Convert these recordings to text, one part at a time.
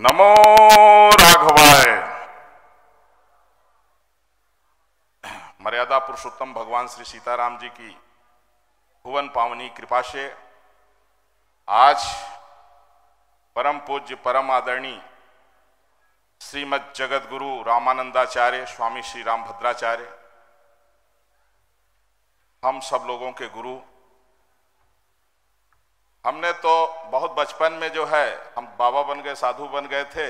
नमो राघवाय। मर्यादा पुरुषोत्तम भगवान श्री सीताराम जी की भुवन पावनी कृपा से आज परम पूज्य परम आदरणीय श्रीमद जगत गुरु रामानंदाचार्य स्वामी श्री रामभद्राचार्य, हम सब लोगों के गुरु। हमने तो बहुत बचपन में जो है हम बाबा बन गए, साधु बन गए थे।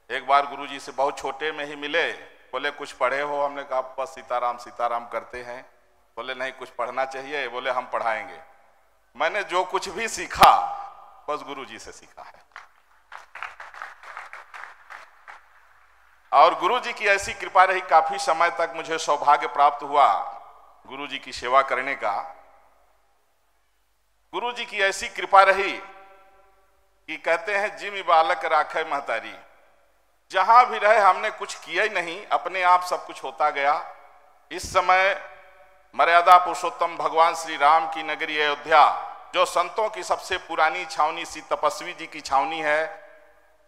एक बार गुरुजी से बहुत छोटे में ही मिले, बोले कुछ पढ़े हो? हमने कहा बस सीताराम सीताराम करते हैं। बोले नहीं, कुछ पढ़ना चाहिए। बोले हम पढ़ाएंगे। मैंने जो कुछ भी सीखा बस गुरुजी से सीखा है। और गुरुजी की ऐसी कृपा रही, काफी समय तक मुझे सौभाग्य प्राप्त हुआ गुरुजी की सेवा करने का। गुरुजी की ऐसी कृपा रही कि कहते हैं जिम बालक राखे महतारी। जहां भी रहे हमने कुछ किया ही नहीं, अपने आप सब कुछ होता गया। इस समय मर्यादा पुरुषोत्तम भगवान श्री राम की नगरी अयोध्या, जो संतों की सबसे पुरानी छावनी सी तपस्वी जी की छावनी है,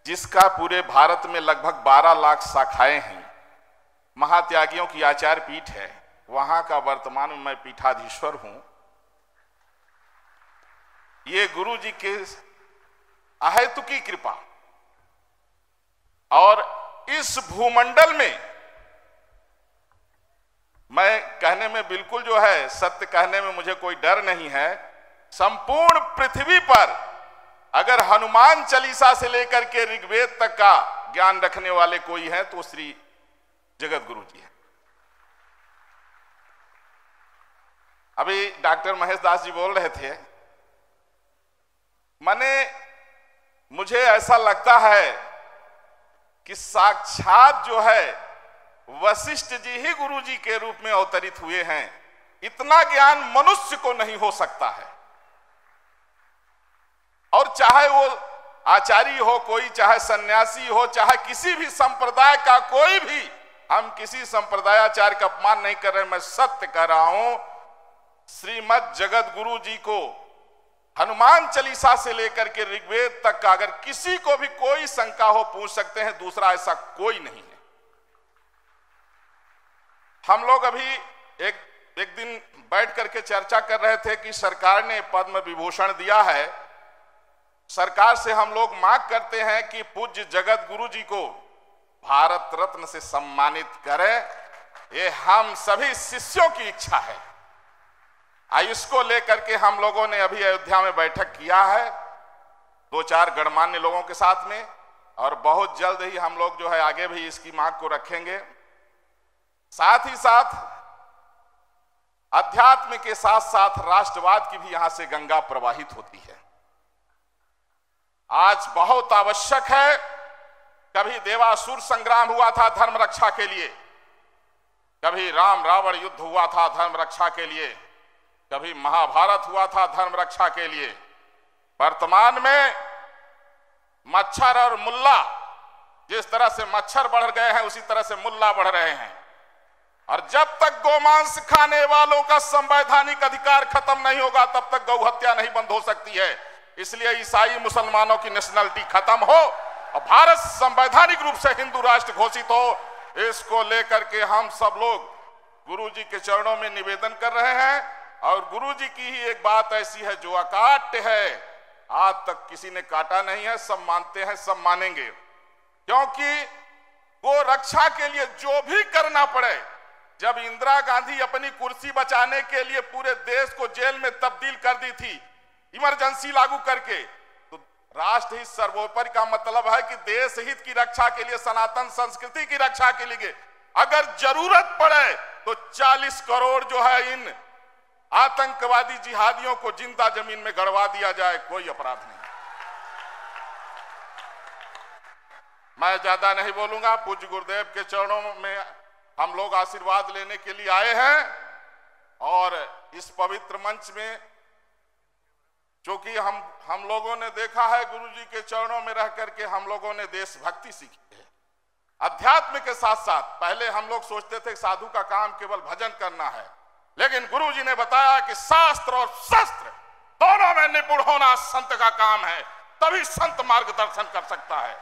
जिसका पूरे भारत में लगभग 12 लाख शाखाएं हैं, महात्यागियों की आचार्य पीठ है, वहां का वर्तमान में मैं पीठाधीश्वर हूं। ये गुरु जी के अहेतुकी कृपा। और इस भूमंडल में मैं कहने में बिल्कुल जो है सत्य कहने में मुझे कोई डर नहीं है। संपूर्ण पृथ्वी पर अगर हनुमान चालीसा से लेकर के ऋग्वेद तक का ज्ञान रखने वाले कोई है तो श्री जगत गुरु जी है। अभी डॉक्टर महेश दास जी बोल रहे थे, मुझे ऐसा लगता है कि साक्षात जो है वशिष्ठ जी ही गुरु जी के रूप में अवतरित हुए हैं। इतना ज्ञान मनुष्य को नहीं हो सकता है। और चाहे वो आचार्य हो कोई, चाहे सन्यासी हो, चाहे किसी भी संप्रदाय का कोई भी, हम किसी संप्रदायाचार्य का अपमान नहीं कर रहे, मैं सत्य कह रहा हूं। श्रीमद जगत गुरु जी को हनुमान चालीसा से लेकर के ऋग्वेद तक का अगर किसी को भी कोई शंका हो पूछ सकते हैं, दूसरा ऐसा कोई नहीं है। हम लोग अभी एक दिन बैठ करके चर्चा कर रहे थे कि सरकार ने पद्म विभूषण दिया है। सरकार से हम लोग मांग करते हैं कि पूज्य जगत गुरु जी को भारत रत्न से सम्मानित करें। ये हम सभी शिष्यों की इच्छा है। इसको लेकर के हम लोगों ने अभी अयोध्या में बैठक किया है 2-4 गणमान्य लोगों के साथ में, और बहुत जल्द ही हम लोग जो है आगे भी इसकी मांग को रखेंगे। साथ ही साथ अध्यात्म के साथ साथ राष्ट्रवाद की भी यहां से गंगा प्रवाहित होती है। आज बहुत आवश्यक है। कभी देवासुर संग्राम हुआ था धर्म रक्षा के लिए, कभी राम रावण युद्ध हुआ था धर्म रक्षा के लिए, कभी महाभारत हुआ था धर्म रक्षा के लिए। वर्तमान में मच्छर और मुल्ला, जिस तरह से मच्छर बढ़ गए हैं उसी तरह से मुल्ला बढ़ रहे हैं। और जब तक गोमांस खाने वालों का संवैधानिक अधिकार खत्म नहीं होगा तब तक गौ हत्या नहीं बंद हो सकती है। इसलिए ईसाई मुसलमानों की नेशनलिटी खत्म हो और भारत संवैधानिक रूप से हिंदू राष्ट्र घोषित हो। इसको लेकर के हम सब लोग गुरु जी के चरणों में निवेदन कर रहे हैं। और गुरु जी की ही एक बात ऐसी है जो अकाट्य है, आज तक किसी ने काटा नहीं है। सब मानते हैं, सब मानेंगे, क्योंकि गो रक्षा के लिए जो भी करना पड़े। जब इंदिरा गांधी अपनी कुर्सी बचाने के लिए पूरे देश को जेल में तब्दील कर दी थी इमरजेंसी लागू करके, तो राष्ट्र हित सर्वोपरि का मतलब है कि देश हित की रक्षा के लिए, सनातन संस्कृति की रक्षा के लिए अगर जरूरत पड़े तो 40 करोड़ जो है इन आतंकवादी जिहादियों को जिंदा जमीन में गड़वा दिया जाए, कोई अपराध नहीं। मैं ज्यादा नहीं बोलूंगा। पूज्य गुरुदेव के चरणों में हम लोग आशीर्वाद लेने के लिए आए हैं। और इस पवित्र मंच में क्योंकि हम लोगों ने देखा है गुरु जी के चरणों में रह करके हम लोगों ने देशभक्ति सीखी है। अध्यात्म के साथ साथ पहले हम लोग सोचते थे साधु का काम केवल भजन करना है, लेकिन गुरु जी ने बताया कि शास्त्र और शस्त्र दोनों में निपुण होना संत का काम है। तभी संत मार्गदर्शन कर सकता है।